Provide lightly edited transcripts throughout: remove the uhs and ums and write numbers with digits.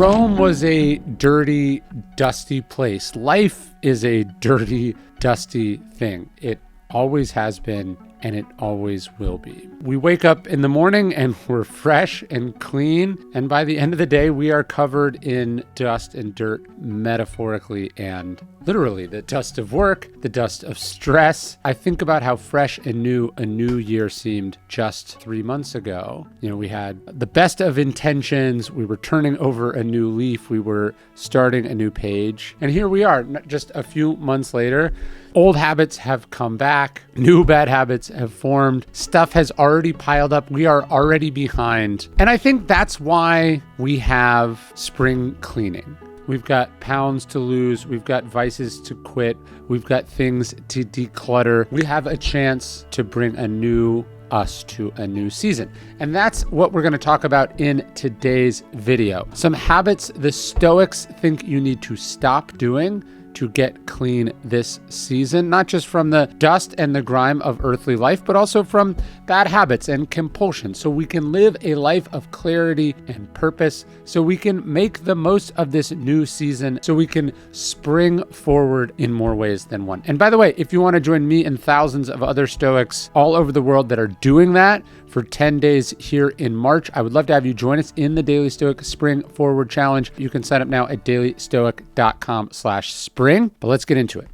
Rome was a dirty, dusty place. Life is a dirty, dusty thing. It always has been, and it always will be. We wake up in the morning and we're fresh and clean, and by the end of the day, we are covered in dust and dirt, metaphorically and literally. The dust of work, the dust of stress. I think about how fresh and new a new year seemed just 3 months ago. We had the best of intentions. We were turning over a new leaf. We were starting a new page. And here we are, just a few months later. Old habits have come back. New bad habits have formed. Stuff has already piled up. We are already behind. And I think that's why we have spring cleaning. We've got pounds to lose. We've got vices to quit. We've got things to declutter. We have a chance to bring a new us to a new season. And that's what we're going to talk about in today's video. Some habits the Stoics think you need to stop doing to get clean this season, not just from the dust and the grime of earthly life, but also from bad habits and compulsion, so we can live a life of clarity and purpose, so we can make the most of this new season, so we can spring forward in more ways than one. And by the way, if you want to join me and thousands of other Stoics all over the world that are doing that for 10 days here in March, I would love to have you join us in the Daily Stoic Spring Forward Challenge. You can sign up now at dailystoic.com/spring, but let's get into it.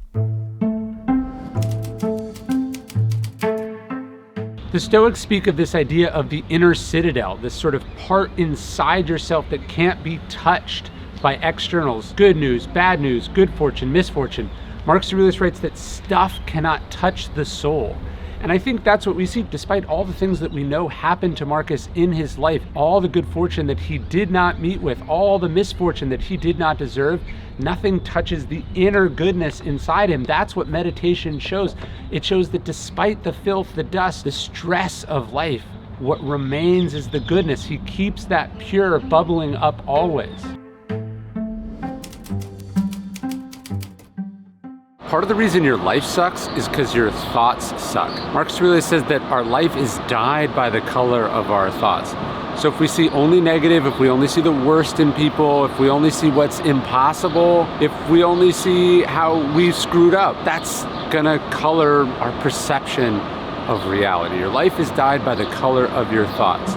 The Stoics speak of this idea of the inner citadel, this sort of part inside yourself that can't be touched by externals, good news, bad news, good fortune, misfortune. Marcus Aurelius writes that stuff cannot touch the soul. And I think that's what we see, despite all the things that we know happened to Marcus in his life, all the good fortune that he did not meet with, all the misfortune that he did not deserve, nothing touches the inner goodness inside him. That's what meditation shows. It shows that despite the filth, the dust, the stress of life, what remains is the goodness. He keeps that pure, bubbling up always. Part of the reason your life sucks is because your thoughts suck. Marcus Aurelius says that our life is dyed by the color of our thoughts. So if we see only negative, if we only see the worst in people, if we only see what's impossible, if we only see how we screwed up, that's gonna color our perception of reality. Your life is dyed by the color of your thoughts.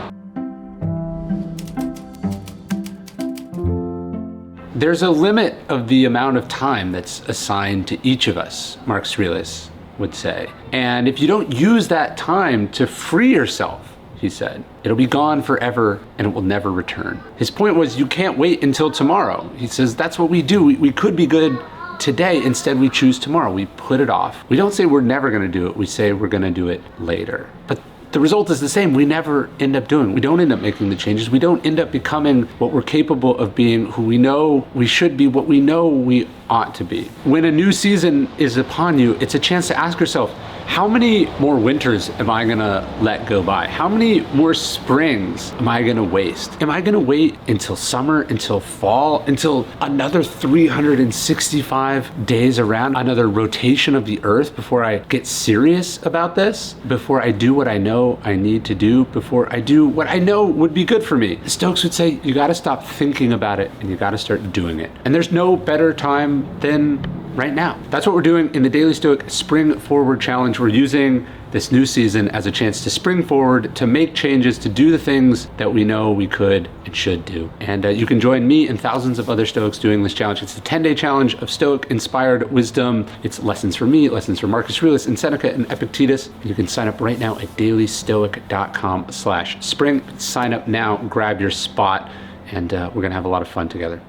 There's a limit of the amount of time that's assigned to each of us, Marcus Aurelius would say. And if you don't use that time to free yourself, he said, it'll be gone forever and it will never return. His point was you can't wait until tomorrow. He says that's what we do. We could be good today, instead we choose tomorrow. We put it off. We don't say we're never gonna do it. We say we're gonna do it later. But the result is the same. We never end up doing it. We don't end up making the changes. We don't end up becoming what we're capable of being, who we know we should be, what we know we ought to be. When a new season is upon you, it's a chance to ask yourself, how many more winters am I gonna let go by? How many more springs am I gonna waste? Am I gonna wait until summer, until fall, until another 365 days around, another rotation of the earth before I get serious about this? Before I do what I know I need to do? Before I do what I know would be good for me? The Stoics would say, you gotta stop thinking about it and you gotta start doing it. And there's no better time than right now. That's what we're doing in the Daily Stoic Spring Forward Challenge. We're using this new season as a chance to spring forward, to make changes, to do the things that we know we could and should do. And you can join me and thousands of other Stoics doing this challenge. It's a 10-day challenge of Stoic-inspired wisdom. It's lessons from me, lessons from Marcus Aurelius and Seneca and Epictetus. You can sign up right now at dailystoic.com/spring. Sign up now, grab your spot, and we're gonna have a lot of fun together.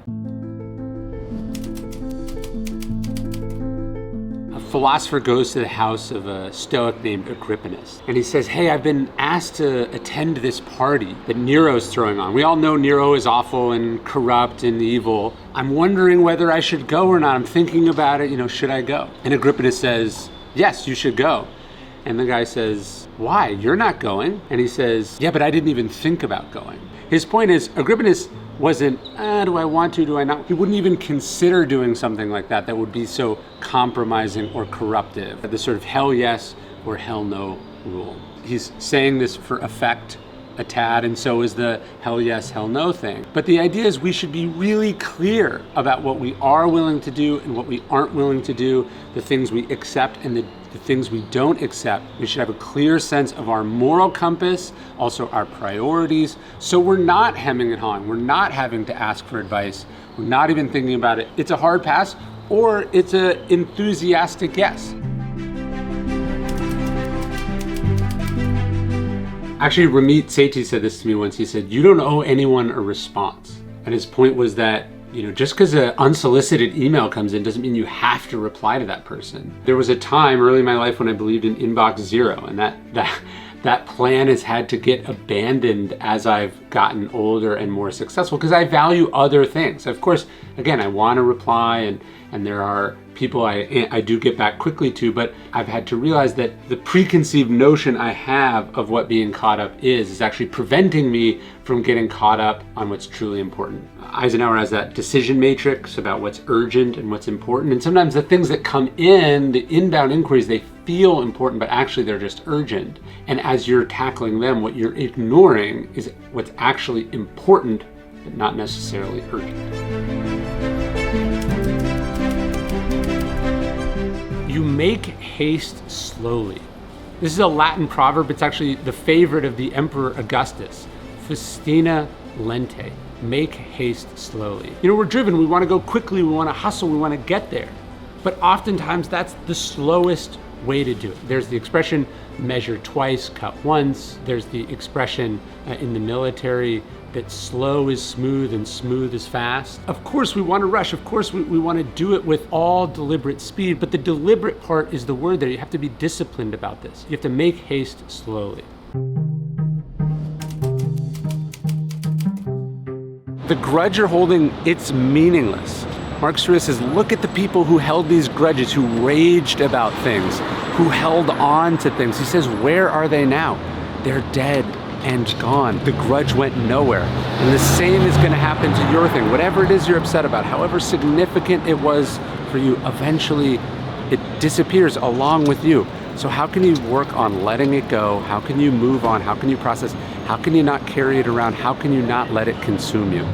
Philosopher goes to the house of a Stoic named Agrippinus, and he says, hey, I've been asked to attend this party that Nero's throwing on. We all know Nero is awful and corrupt and evil. I'm wondering whether I should go or not. I'm thinking about it, should I go? And Agrippinus says, yes, you should go. And the guy says, why? You're not going. And he says, yeah, but I didn't even think about going. His point is, Agrippinus wasn't, do I want to, do I not? He wouldn't even consider doing something like that that would be so compromising or corruptive. The sort of hell yes or hell no rule. He's saying this for effect a tad, and so is the hell yes, hell no thing. But the idea is we should be really clear about what we are willing to do and what we aren't willing to do, the things we accept and the things we don't accept. We should have a clear sense of our moral compass, also our priorities, so we're not hemming and hawing. We're not having to ask for advice. We're not even thinking about it. It's a hard pass or it's an enthusiastic yes. Actually, Ramit Sethi said this to me once. He said, you don't owe anyone a response. And his point was that, just because an unsolicited email comes in doesn't mean you have to reply to that person. There was a time early in my life when I believed in inbox zero, and that plan has had to get abandoned as I've gotten older and more successful because I value other things. Of course, again, I want to reply and there are people I do get back quickly to, but I've had to realize that the preconceived notion I have of what being caught up is actually preventing me from getting caught up on what's truly important. Eisenhower has that decision matrix about what's urgent and what's important, and sometimes the things that come in, the inbound inquiries, they feel important, but actually they're just urgent. And as you're tackling them, what you're ignoring is what's actually important, but not necessarily urgent. You make haste slowly. This is a Latin proverb. It's actually the favorite of the Emperor Augustus. Festina lente. Make haste slowly. We're driven. We want to go quickly. We want to hustle. We want to get there. But oftentimes that's the slowest way to do it. There's the expression measure twice, cut once. There's the expression in the military that slow is smooth and smooth is fast. Of course we want to rush. Of course we want to do it with all deliberate speed, but the deliberate part is the word there. You have to be disciplined about this. You have to make haste slowly. The grudge you're holding, it's meaningless. Marcus Aurelius says, look at the people who held these grudges, who raged about things, who held on to things. He says, where are they now? They're dead and gone. The grudge went nowhere. And the same is going to happen to your thing. Whatever it is you're upset about, however significant it was for you, eventually it disappears along with you. So how can you work on letting it go? How can you move on? How can you process? How can you not carry it around? How can you not let it consume you?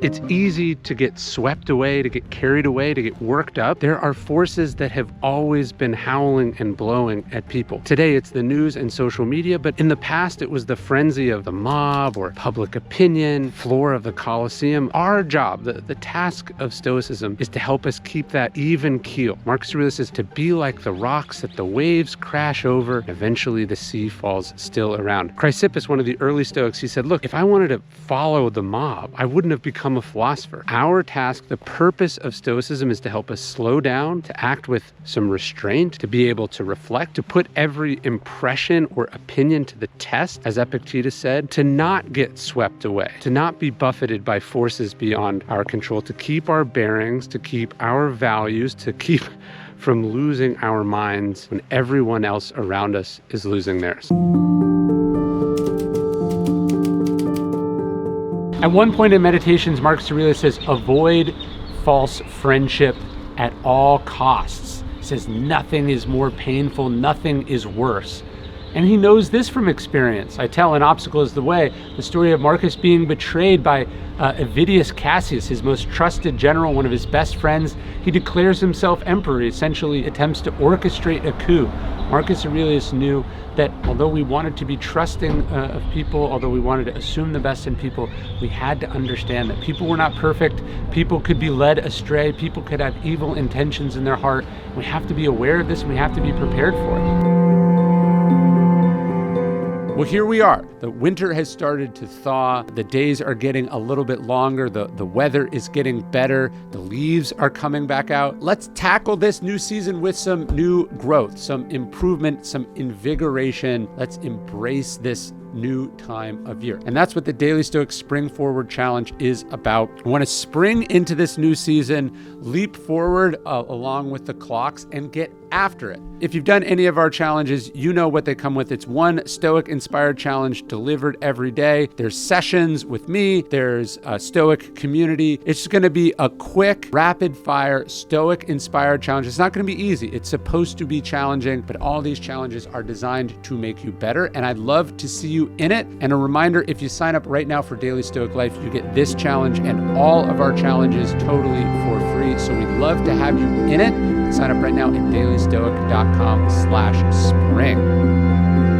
It's easy to get swept away, to get carried away, to get worked up. There are forces that have always been howling and blowing at people. Today, it's the news and social media, but in the past, it was the frenzy of the mob or public opinion, floor of the Colosseum. Our job, the task of Stoicism, is to help us keep that even keel. Marcus Aurelius says to be like the rocks that the waves crash over, and eventually the sea falls still around. Chrysippus, one of the early Stoics, he said, look, if I wanted to follow the mob, I wouldn't have become a philosopher. Our task, the purpose of Stoicism is to help us slow down, to act with some restraint, to be able to reflect, to put every impression or opinion to the test, as Epictetus said, to not get swept away, to not be buffeted by forces beyond our control, to keep our bearings, to keep our values, to keep from losing our minds when everyone else around us is losing theirs. At one point in Meditations, Marcus Aurelius says, avoid false friendship at all costs. He says, nothing is more painful, nothing is worse. And he knows this from experience. I tell an obstacle is the way, the story of Marcus being betrayed by Avidius Cassius, his most trusted general, one of his best friends. He declares himself emperor. He essentially attempts to orchestrate a coup. Marcus Aurelius knew that although we wanted to be trusting of people, although we wanted to assume the best in people, we had to understand that people were not perfect. People could be led astray. People could have evil intentions in their heart. We have to be aware of this and we have to be prepared for it. Well, here we are. The winter has started to thaw. The days are getting a little bit longer. The weather is getting better. The leaves are coming back out. Let's tackle this new season with some new growth, some improvement, some invigoration. Let's embrace this new time of year. And that's what the Daily Stoic Spring Forward Challenge is about. I want to spring into this new season, leap forward along with the clocks, and get after it. If you've done any of our challenges, you know what they come with. It's one Stoic-inspired challenge delivered every day. There's sessions with me. There's a Stoic community. It's just going to be a quick, rapid-fire Stoic-inspired challenge. It's not going to be easy. It's supposed to be challenging, but all these challenges are designed to make you better, and I'd love to see you in it. And a reminder, if you sign up right now for Daily Stoic Life, you get this challenge and all of our challenges totally for free. So we'd love to have you in it. Sign up right now at dailystoic.com/spring.